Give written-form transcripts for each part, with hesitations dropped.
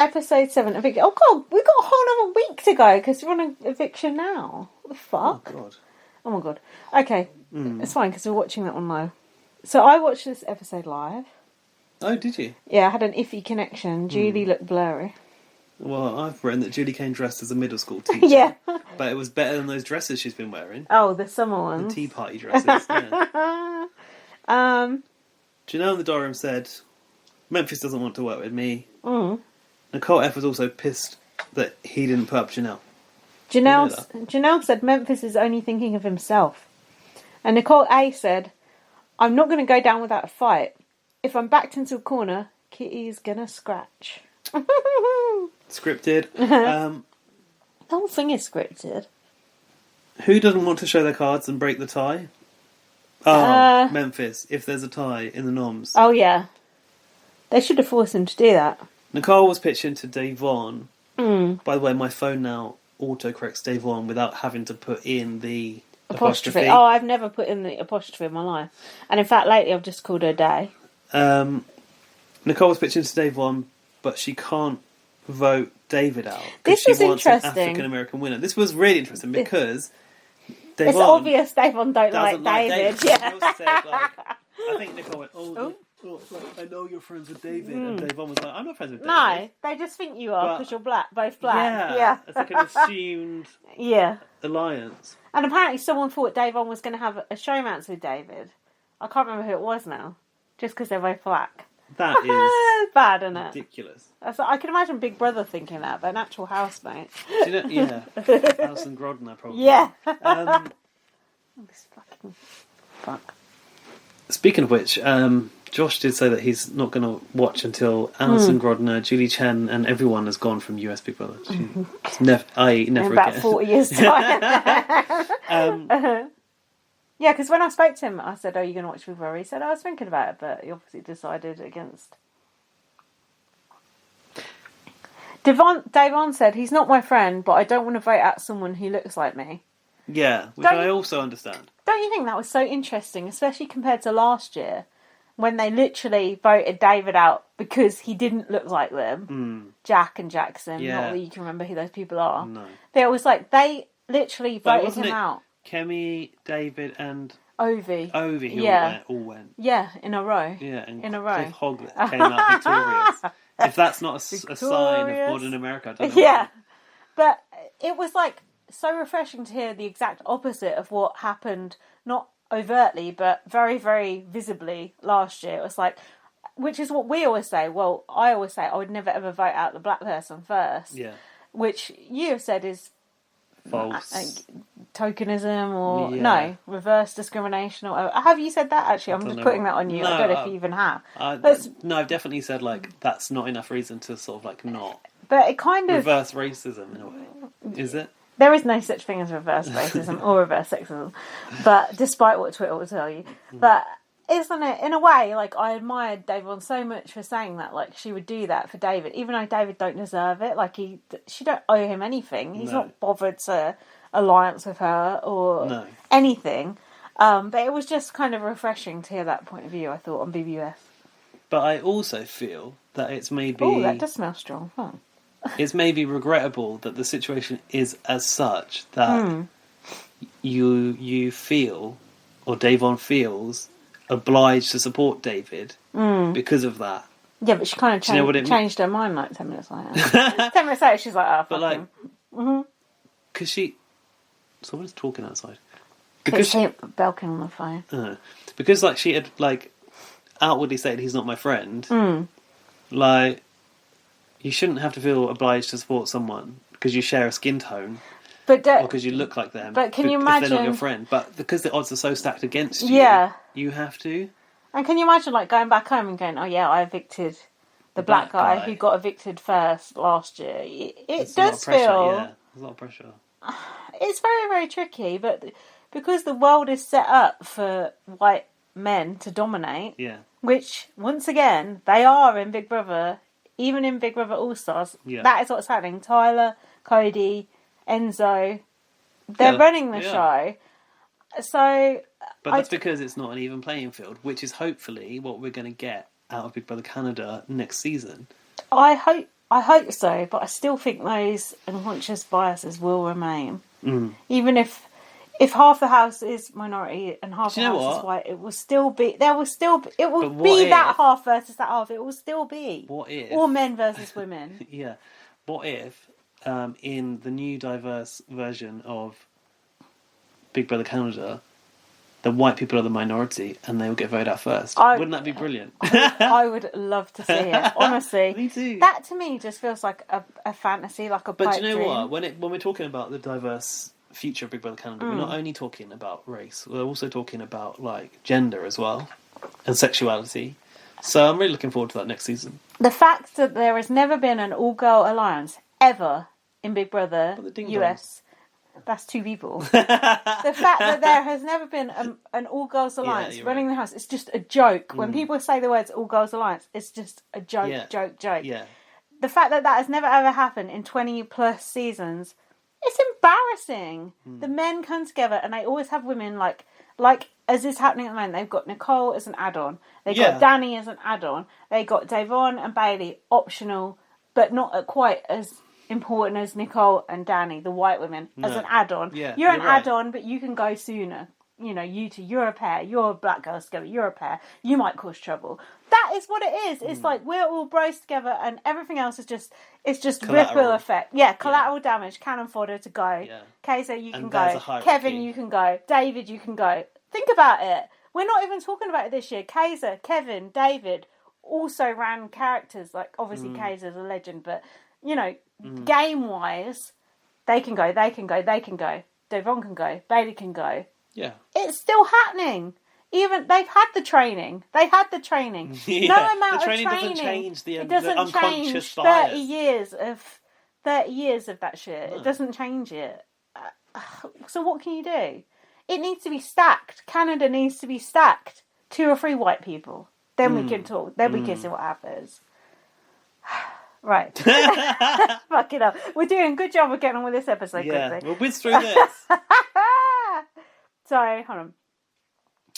Episode 7, eviction. Oh god, we've got a whole other week to go because we're on an eviction now. What the fuck? Oh my god. Okay, it's fine because we're watching that one live. So I watched this episode live. Oh, did you? Yeah, I had an iffy connection. Julie looked blurry. Well, I've written that Julie came dressed as a middle school teacher. Yeah. But it was better than those dresses she's been wearing. Oh, the summer ones. The tea party dresses, yeah. Janelle in the diary room said, Memphis doesn't want to work with me. Nicole F was also pissed that he didn't put up Janelle. Janelle said Memphis is only thinking of himself. And Nicole A said, I'm not going to go down without a fight. If I'm backed into a corner, Kitty's going to scratch. Scripted. The whole thing is scripted. Who doesn't want to show their cards and break the tie? Oh, Memphis, if there's a tie in the noms. Oh, yeah. They should have forced him to do that. Nicole was pitching to Davon. By the way, my phone now autocorrects Davon without having to put in the apostrophe. Oh, I've never put in the apostrophe in my life. And in fact, lately I've just called her Day. Nicole was pitching to Davon, but she can't vote David out. This she was wants interesting. An African-American winner. This was really interesting because Davon... It's obvious Davon don't like David. Yeah. She also said, like, I think Nicole went, I know you're friends with David. And Davon was like, I'm not friends with David. No, they just think you are because you're black, both black. Yeah. It's like an assumed alliance. And apparently someone thought Davon was going to have a showmance with David. I can't remember who it was now. Just because they're both black. That is bad, isn't it? Ridiculous. I can imagine Big Brother thinking that, but an actual housemate. Do you know, Alison Grodner probably. Yeah. This fucking fuck. Speaking of which, Josh did say that he's not going to watch until Alison Grodner, Julie Chen, and everyone has gone from US Big Brother. Never in again. About 40 years' time. Yeah, because when I spoke to him, I said, "Are you going to watch Big Brother?" He said, "I was thinking about it," but he obviously decided against. Davon said, "He's not my friend, but I don't want to vote out someone who looks like me." Yeah, which I also understand. Don't you think that was so interesting, especially compared to last year, when they literally voted David out because he didn't look like them? Jack and Jackson. Yeah. Not that you can remember who those people are. No. It was like they literally voted him out. Kemi, David, and Ovi all went. Yeah, in a row. Yeah, and in a row. Cliff Hoglet came out victorious. If that's not a sign of modern America, I don't know. Yeah, but it was like so refreshing to hear the exact opposite of what happened, not overtly, but very, very visibly last year. It was like, which is what we always say. Well, I always say I would never ever vote out the black person first. Yeah. Which you have said is false. Tokenism or reverse discrimination or whatever. Have you said that? Actually, I'm just putting that on you. No, I don't know if you even have. No, I've definitely said like that's not enough reason to sort of like not. But it kind of reverse racism in a way, is it? There is no such thing as reverse racism or reverse sexism, but despite what Twitter will tell you, but isn't it in a way like I admired Davon so much for saying that, like she would do that for David, even though David don't deserve it. Like she don't owe him anything. He's not bothered to alliance with her or anything. But it was just kind of refreshing to hear that point of view, I thought, on BBUS. But I also feel that it's maybe... Oh, that does smell strong. Huh. It's maybe regrettable that the situation is as such that you feel, or Davon feels, obliged to support David because of that. Yeah, but she kind of changed her mind like 10 minutes later. 10 minutes later, she's like, oh, fuck but like, him. Because she... Someone's talking outside. Because she... Belkin on the phone. Because, like, she had, like, outwardly said he's not my friend. Like, you shouldn't have to feel obliged to support someone because you share a skin tone. Or because you look like them. But can you imagine... If they're not your friend. But because the odds are so stacked against you, you have to. And can you imagine, like, going back home and going, oh, yeah, I evicted the black guy who got evicted first last year. It does feel... Yeah, there's a lot of pressure. It's very, very tricky, but because the world is set up for white men to dominate, which, once again, they are in Big Brother, even in Big Brother All-Stars, that is what's happening. Tyler, Cody, Enzo, they're running the show. So... But that's because it's not an even playing field, which is hopefully what we're going to get out of Big Brother Canada next season. I hope I hope so, but I still think those unconscious biases will remain. Even if half the house is minority and half the house is white, it will still be. It will be that half versus that half. It will still be. What if? Or men versus women. Yeah. What if, in the new diverse version of Big Brother Canada, the white people are the minority and they will get voted out first? Wouldn't that be brilliant? I would love to see it. Honestly, me too. That to me just feels like a fantasy, like a. But do you know dream. what? When we're talking about the diverse future of Big Brother Canada, we're not only talking about race; we're also talking about like gender as well and sexuality. So I'm really looking forward to that next season. The fact that there has never been an all-girl alliance ever in Big Brother US. That's 2 people. The fact that there has never been an all-girls alliance running the house, it's just a joke. When people say the words all-girls alliance, it's just a joke, joke. Yeah. The fact that has never ever happened in 20-plus seasons, it's embarrassing. The men come together and they always have women like as is happening at the moment. They've got Nicole as an add-on. They've got Danny as an add-on. They got Davon and Bailey optional, but not quite as important as Nicole and Danny, the white women, as an add-on. Yeah, you're an add-on, but you can go sooner. You know, you're a pair. You're black girls together. You're a pair. You might cause trouble. That is what it is. It's like we're all bros together, and everything else is just ripple effect. Yeah, collateral damage. Cannon fodder to go. Yeah. Kaysar, you can go. Kevin, you can go. David, you can go. Think about it. We're not even talking about it this year. Kaysar, Kevin, David also ran characters. Like obviously Kaysar's a legend, but you know. Game wise, they can go. Devon can go. Bailey can go. Yeah, it's still happening. Even they've had the training. Yeah. No amount of training. Doesn't change it doesn't the unconscious change bias. 30 years of that shit. No. It doesn't change it. So what can you do? It needs to be stacked. Canada needs to be stacked. 2 or 3 white people. Then we can talk. Then we can see what happens. Right. Fuck it up. We're doing a good job of getting on with this episode. Yeah, we'll whiz through this. Sorry, hold on.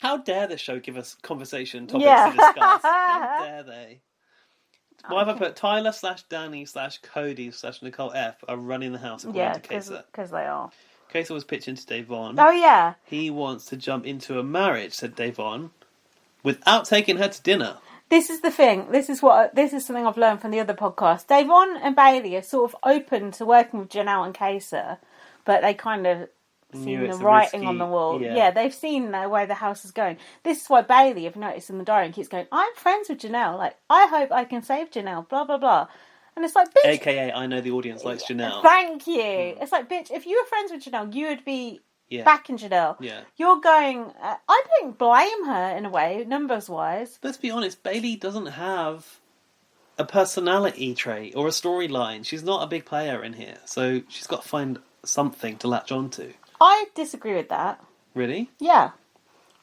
How dare this show give us conversation topics to discuss? How dare they? Why have I put Tyler /Danny /Cody /Nicole F are running the house according to Kaysar? Because they are. Kaysar was pitching to Davon. Oh, yeah. He wants to jump into a marriage, said Davon, without taking her to dinner. This is the thing. This is something I've learned from the other podcast. Davon and Bailey are sort of open to working with Janelle and Kaysar, but they kind of seen the writing on the wall. Yeah, they've seen the way the house is going. This is why Bailey, I've noticed in the diary, keeps going, I'm friends with Janelle. Like, I hope I can save Janelle, blah, blah, blah. And it's like, bitch. AKA, I know the audience likes Janelle. Thank you. It's like, bitch, if you were friends with Janelle, you would be back in Janelle. Yeah. You're going, I don't blame her in a way, numbers-wise. Let's be honest, Bailey doesn't have a personality trait or a storyline. She's not a big player in here, so she's got to find something to latch onto. I disagree with that. Really? Yeah.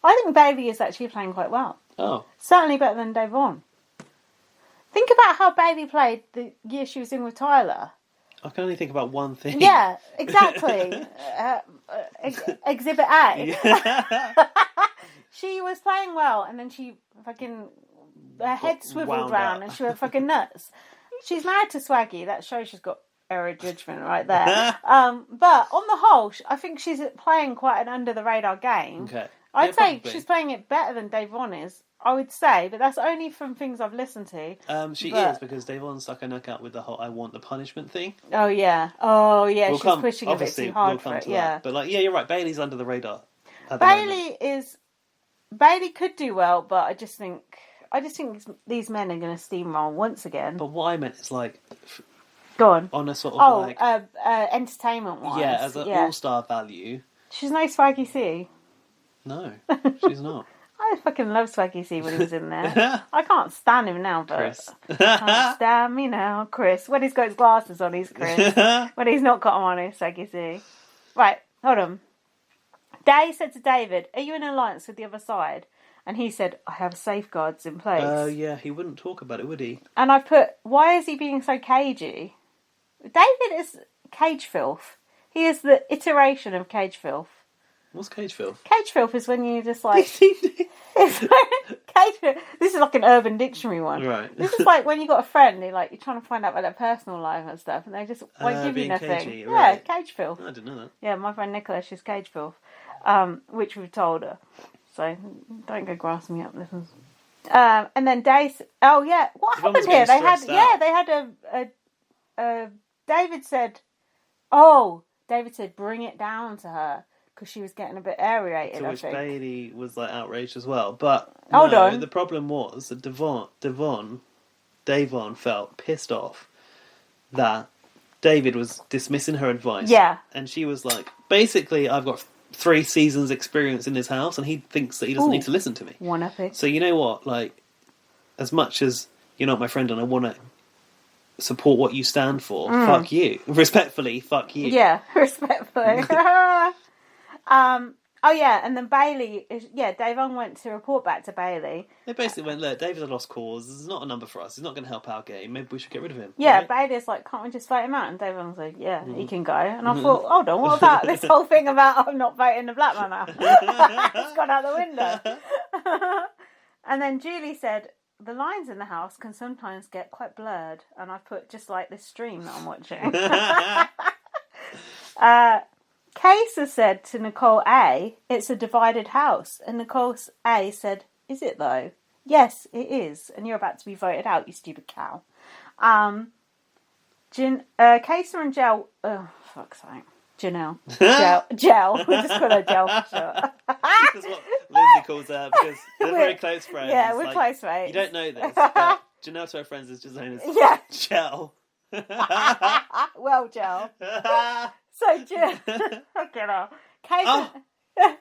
I think Bailey is actually playing quite well. Oh. Certainly better than Davon. Think about how Bailey played the year she was in with Tyler. I can only think about one thing. Yeah, exactly. Exhibit A. Yeah. She was playing well, and then she fucking... Her head swiveled round, and she went fucking nuts. She's married to Swaggy. That shows she's got error judgment right there. But on the whole, I think she's playing quite an under-the-radar game. Okay. I'd say she's playing it better than Davon is. I would say, but that's only from things I've listened to. She is, because Davon's stuck her neck out with the whole I want the punishment thing. Oh, yeah. She's pushing a bit too hard for it, yeah. But, you're right, Bailey's under the radar. Bailey could do well, but I just think these men are going to steamroll once again. But what I meant is, go on. On a sort of, entertainment-wise. Yeah, as an all-star value. She's no Swaggy C. No, she's not. I fucking love Swaggy C when he was in there. I can't stand him now, but... Chris. Can't stand me now, Chris. When he's got his glasses on, he's Chris. When he's not got them on, he's Swaggy C. Right, hold on. Day said to David, are you in alliance with the other side? And he said, I have safeguards in place. Oh, yeah, he wouldn't talk about it, would he? And I put, why is he being so cagey? David is cage filth. He is the iteration of cage filth. What's cage filth? Cage filth is when you just like... Cage filth. This is like an Urban Dictionary one. Right. This is like when you got a friend who like you're trying to find out about their personal life and stuff, and they just won't give you being nothing. cagey, right. Yeah, cage filth. I didn't know that. Yeah, my friend Nicola, she's cage filth, which we've told her. So don't go grassing me up. This is. And then Dace. Oh yeah, what happened here? They had a David said, bring it down to her because she was getting a bit aerated. To I which think. Bailey was like outraged as well. But Hold on. the problem was that Davon felt pissed off that David was dismissing her advice. Yeah. And she was like, basically, I've got 3 seasons experience in this house and he thinks that he doesn't need to listen to me. One epic. So you know what? Like, as much as you're not my friend and I want to support what you stand for, fuck you. Respectfully, fuck you. Yeah, respectfully. And then Bailey, Davon went to report back to Bailey. They basically went, look, David's a lost cause. This is not a number for us. He's not going to help our game. Maybe we should get rid of him. Yeah, right? Bailey's like, can't we just vote him out? And Davon's like, yeah, he can go. And I thought, hold on, what about this whole thing about I'm not voting the black man out? It's gone out the window. And then Julie said, the lines in the house can sometimes get quite blurred. And I put just like this stream that I'm watching. Kaysar said to Nicole A, it's a divided house. And Nicole A said, is it though? Yes, it is. And you're about to be voted out, you stupid cow. Kaysar and Gel... Oh, fuck's sake. Janelle. Gel. We'll just call her Gel for short. That's what Lindsay calls her because they're very close friends. Yeah, we're close mates. You don't know this, but Janelle to her friends is just known as Gel. Well, Gel. So, Gel. Fucking hell. Kaysar...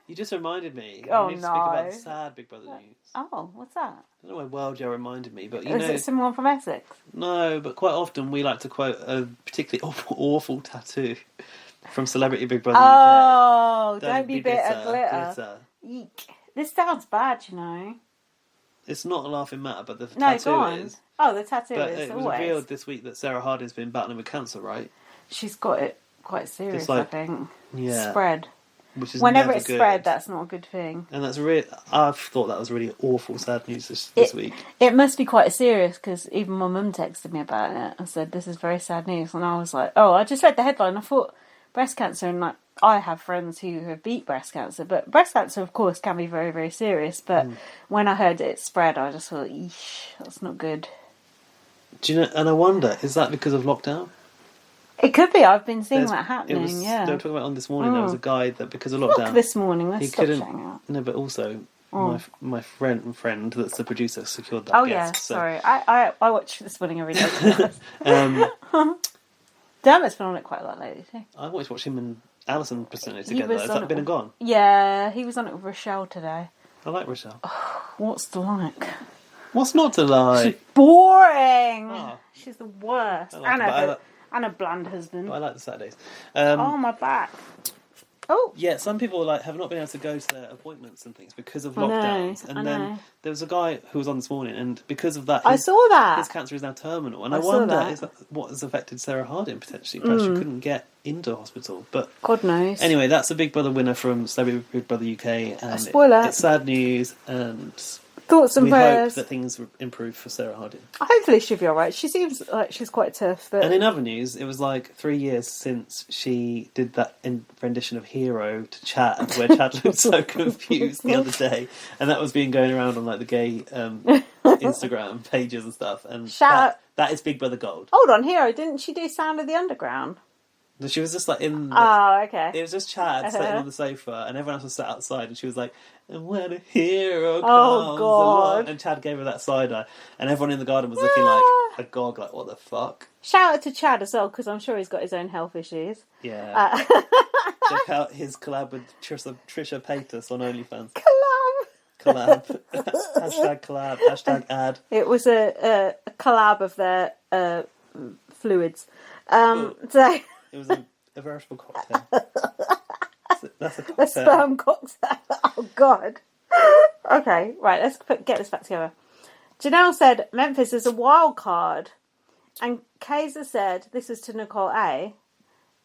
You just reminded me. Oh, we need to speak about the sad Big Brother news. Oh, what's that? I don't know why Well Joe reminded me, but Is it someone from Essex? No, but quite often we like to quote a particularly awful tattoo from Celebrity Big Brother UK. Oh, don't be bitter, glitter. Eek. This sounds bad, you know. It's not a laughing matter, but the No, tattoo go on. is. Oh, the tattoo But is it was always. revealed this week that Sarah Hardy's been battling with cancer, right? She's got it quite serious, I think. Yeah. Spread. Which is Whenever never it's good. spread, that's not a good thing. And that's really, I've thought that was really awful, sad news this week. It must be quite serious because even my mum texted me about it and said, this is very sad news. And I was like, oh, I just read the headline. I thought breast cancer, and like, I have friends who have beat breast cancer, but breast cancer, of course, can be very, very serious. But when I heard it spread, I just thought, eesh, that's not good. Do you know, and I wonder, is that because of lockdown? It could be. I've been seeing that happening. Yeah, they were talking about on this morning. There was a guy that because of lockdown, not this morning. Let's he stop couldn't. shouting out. No, but also my friend that's the producer secured that. Oh guest, yeah, so. sorry. I watch This Morning every day. Dermot's been on it quite a lot lately too. I always watch him and Alison presented together. Has that been and gone? Yeah, he was on it with Rochelle today. I like Rochelle. What's the like? What's not to like? She's boring. Oh. She's the worst. Like And a bland husband. I like the Saturdays. Oh, my back. Oh. Yeah, some people have not been able to go to their appointments and things because of lockdowns. I know. There was a guy who was on this morning, and because of that, I saw that. His cancer is now terminal, and I wonder is that what has affected Sarah Harding potentially? Perhaps she couldn't get into hospital, but God knows. Anyway, that's a Big Brother winner from Celebrity Big Brother UK, and spoiler. It's sad news, and thoughts and prayers. We hope that things improve for Sarah Harding. Hopefully she'll be alright. She seems like she's quite tough. But... And in other news, it was like 3 years since she did that rendition of Hero to Chad, where Chad looked so confused the other day. And that was being going around on like the gay Instagram pages and stuff. And that is Big Brother Gold. Hold on, Hero, didn't she do Sound of the Underground? She was just like in the, oh, okay. It was just Chad sitting on the sofa and everyone else was sat outside and she was like, and when a hero comes along, and Chad gave her that side eye and everyone in the garden was looking like a gog, like what the fuck. Shout out to Chad as well because I'm sure he's got his own health issues. Yeah. Check out his collab with Trisha Paytas on OnlyFans. Collab. Hashtag collab. Hashtag ad. It was a collab of their fluids. So it was a veritable cocktail. That's a cocktail. A sperm cocktail. Oh, God. Okay, right, let's get this back together. Janelle said Memphis is a wild card. And Kaysar said, this is to Nicole A.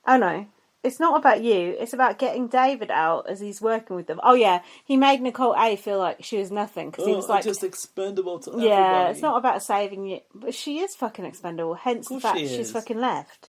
Oh, no. It's not about you. It's about getting David out as he's working with them. Oh yeah, he made Nicole A feel like she was nothing because he was like just expendable to everybody. Yeah, it's not about saving you, but she is fucking expendable. Hence the fact she's fucking left.